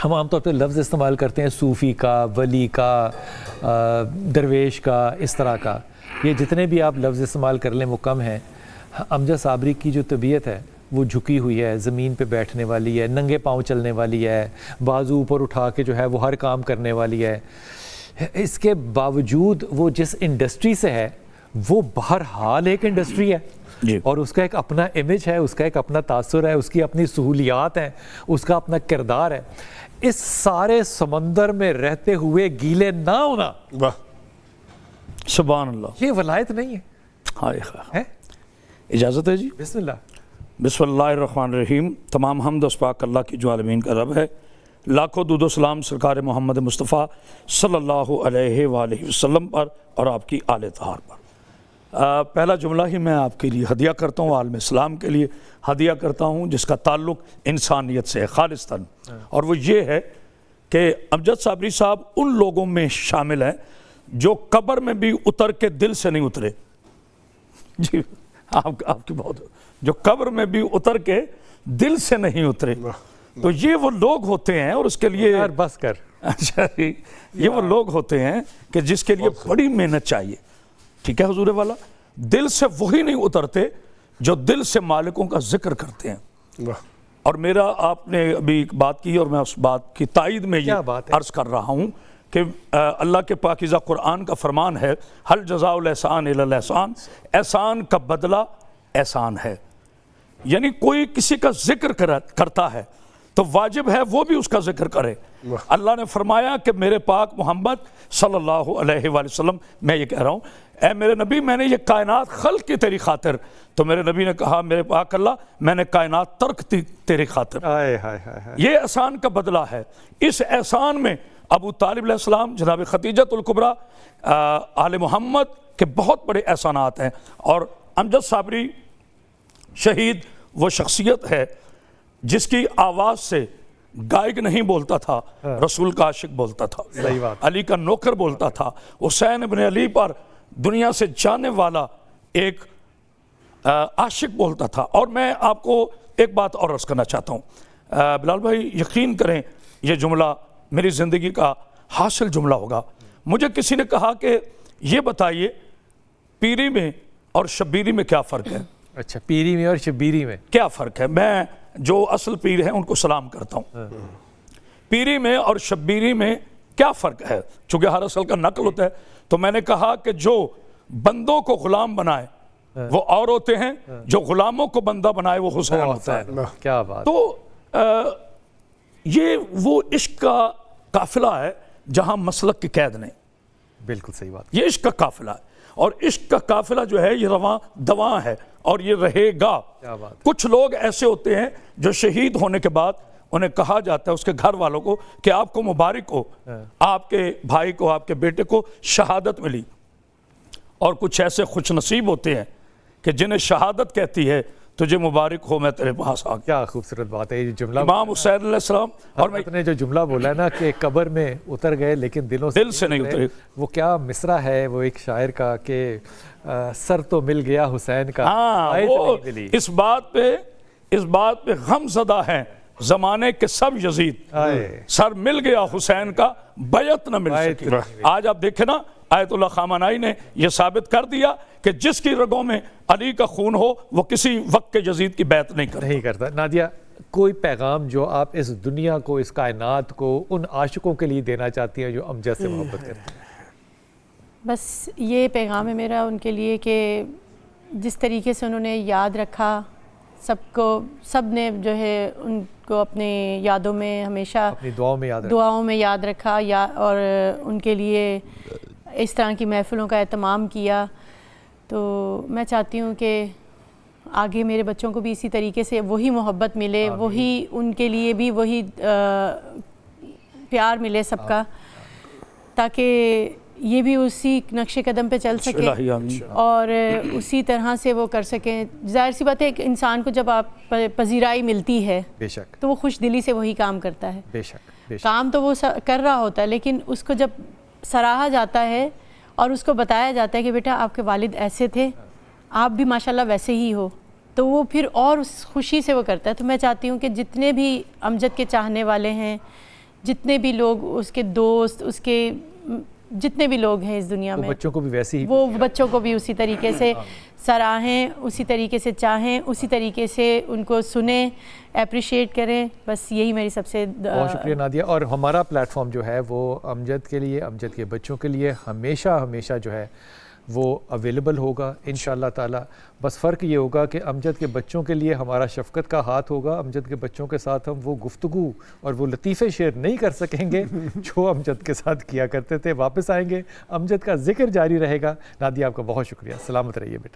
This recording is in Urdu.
ہم عام طور پہ لفظ استعمال کرتے ہیں صوفی کا، ولی کا، درویش کا، اس طرح کا. یہ جتنے بھی آپ لفظ استعمال کر لیں وہ کم ہیں. امجد صابری کی جو طبیعت ہے وہ جھکی ہوئی ہے، زمین پہ بیٹھنے والی ہے، ننگے پاؤں چلنے والی ہے، بازو اوپر اٹھا کے جو ہے وہ ہر کام کرنے والی ہے. اس کے باوجود وہ جس انڈسٹری سے ہے وہ بہرحال ایک انڈسٹری ہے جی. اور اس کا ایک اپنا امیج ہے، اس کا ایک اپنا تاثر ہے، اس کی اپنی سہولیات ہیں، اس کا اپنا کردار ہے. اس سارے سمندر میں رہتے ہوئے گیلے نہ ہونا، سبحان اللہ، یہ ولایت نہیں ہے. ہائے ہے؟ اجازت ہے جی؟ بسم اللہ. بسم اللہ الرحمن الرحیم. تمام حمد و ثنا اللہ کی جو عالمین کا رب ہے. لاکھوں درود و سلام سرکار محمد مصطفیٰ صلی اللہ علیہ وآلہ وسلم پر اور آپ کی آل طاہر پر. پہلا جملہ ہی میں آپ کے لیے ہدیہ کرتا ہوں، عالم اسلام کے لیے ہدیہ کرتا ہوں، جس کا تعلق انسانیت سے ہے خالصتاً. اور وہ یہ ہے کہ امجد صابری صاحب ان لوگوں میں شامل ہیں جو قبر میں بھی اتر کے دل سے نہیں اترے. جی آپ کی بہت، جو قبر میں بھی اتر کے دل سے نہیں اترے. تو یہ وہ لوگ ہوتے ہیں، اور اس کے لیے یار بس کر. اچھا یہ وہ لوگ ہوتے ہیں کہ جس کے لیے بڑی محنت چاہیے. ٹھیک ہے حضور والا، دل سے وہی نہیں اترتے جو دل سے مالکوں کا ذکر کرتے ہیں. اور میرا آپ نے ابھی ایک بات کی اور میں اس بات کی تائید میں یہ عرض کر رہا ہوں کہ اللہ کے پاکیزہ قرآن کا فرمان ہے حل جزاء الاحسان الا الاحسان، احسان کا بدلہ احسان ہے. یعنی کوئی کسی کا ذکر کرتا ہے تو واجب ہے وہ بھی اس کا ذکر کرے. اللہ نے فرمایا کہ میرے پاک محمد صلی اللہ علیہ وآلہ وسلم، میں یہ کہہ رہا ہوں اے میرے نبی میں نے یہ کائنات خلق کی تیری خاطر، تو میرے نبی نے کہا میرے پاک اللہ میں نے کائنات ترک تیری خاطر. یہ احسان کا بدلہ ہے. اس احسان میں ابو طالب علیہ السلام، جناب خدیجۃ الکبریٰ، آل محمد کے بہت بڑے احسانات ہیں. اور امجد صابری شہید وہ شخصیت ہے جس کی آواز سے گائک نہیں بولتا تھا، رسول کا عاشق بولتا تھا، علی کا نوکر بولتا تھا، حسین ابن علی پر دنیا سے جانے والا ایک عاشق بولتا تھا. اور میں آپ کو ایک بات اور عرض کرنا چاہتا ہوں بلال بھائی، یقین کریں یہ جملہ میری زندگی کا حاصل جملہ ہوگا. مجھے کسی نے کہا کہ یہ بتائیے پیری میں اور شبیری میں کیا فرق ہے؟ اچھا، پیری میں اور شبیری میں کیا فرق ہے؟ میں جو اصل پیر ہیں ان کو سلام کرتا ہوں. پیری میں اور شبیری میں کیا فرق ہے؟ چونکہ ہر اصل کا نقل ہوتا ہے، تو میں نے کہا کہ جو بندوں کو غلام بنائے وہ اور ہوتے ہیں، جو غلاموں کو بندہ بنائے وہ حسین ہوتا ہے. کیا بات. تو یہ وہ عشق کا قافلہ ہے جہاں مسلک کی قید نہیں. بالکل صحیح بات. یہ عشق کا قافلہ ہے، اور عشق کا قافلہ جو ہے یہ رواں دواں ہے اور یہ رہے گا. کچھ لوگ ایسے ہوتے ہیں جو شہید ہونے کے بعد انہیں کہا جاتا ہے اس کے گھر والوں کو کہ آپ کو مبارک ہو، آپ کے بھائی کو، آپ کے بیٹے کو شہادت ملی. اور کچھ ایسے خوش نصیب ہوتے ہیں کہ جنہیں شہادت کہتی ہے تجھے مبارک ہو میں تیرے پاس آ گیا. کیا خوبصورت بات ہے یہ جملہ امام حسین علیہ السلام. اور میں نے جو جملہ بولا ہے نا کہ قبر میں اتر گئے لیکن دل سے نہیں اترے، وہ کیا مصرع ہے وہ ایک شاعر کا کہ سر تو مل گیا حسین کا. ہاں، وہ اس بات پہ غم زدہ ہیں زمانے کے سب یزید، سر مل گیا حسین کا بیعت نہ مل سکی. آج آپ دیکھیں نا آیت اللہ خامنائی نے یہ ثابت کر دیا کہ جس کی رگوں میں علی کا خون ہو وہ کسی وقت کے یزید کی بیعت نہیں کرتا. نادیہ، کوئی پیغام جو آپ اس دنیا کو، اس کائنات کو ان عاشقوں کے لیے دینا چاہتی ہیں جو امجد سے محبت کرتے ہیں؟ بس یہ پیغام ہے میرا ان کے لیے کہ جس طریقے سے انہوں نے یاد رکھا سب نے جو ہے ان کو اپنے یادوں میں ہمیشہ اپنی دعاؤں میں یاد رکھا اور ان کے لیے اس طرح کی محفلوں کا اہتمام کیا. تو میں چاہتی ہوں کہ آگے میرے بچوں کو بھی اسی طریقے سے وہی محبت ملے، وہی ان کے لیے بھی وہی پیار ملے سب کا، تاکہ یہ بھی اسی نقش قدم پہ چل سکیں اور اسی طرح سے وہ کر سکیں. ظاہر سی بات ہے ایک انسان کو جب آپ پذیرائی ملتی ہے تو وہ خوش دلی سے وہی کام کرتا ہے. بے شک کام تو وہ کر رہا ہوتا ہے، لیکن اس کو جب سراہا جاتا ہے اور اس کو بتایا جاتا ہے کہ بیٹا آپ کے والد ایسے تھے، آپ بھی ماشاءاللہ ویسے ہی ہو، تو وہ پھر اور اس خوشی سے وہ کرتا ہے. تو میں چاہتی ہوں کہ جتنے بھی امجد کے چاہنے والے ہیں جتنے بھی لوگ اس کے دوست، اس کے جتنے بھی لوگ ہیں اس دنیا میں، بچوں کو بھی ویسے ہی وہ بچوں کو بھی اسی طریقے سے سراہیں، اسی طریقے سے چاہیں، اسی طریقے سے ان کو سنیں، اپریشیٹ کریں. بس یہی میری سب سے بہت شکریہ نادیہ. اور ہمارا پلیٹ فارم جو ہے وہ امجد کے لیے، امجد کے بچوں کے لیے ہمیشہ جو ہے وہ اویلیبل ہوگا انشاءاللہ تعالی. بس فرق یہ ہوگا کہ امجد کے بچوں کے لیے ہمارا شفقت کا ہاتھ ہوگا، امجد کے بچوں کے ساتھ ہم وہ گفتگو اور وہ لطیفے شیئر نہیں کر سکیں گے جو امجد کے ساتھ کیا کرتے تھے. واپس آئیں گے، امجد کا ذکر جاری رہے گا. نادیہ آپ کا بہت شکریہ. سلامت رہیے بیٹا.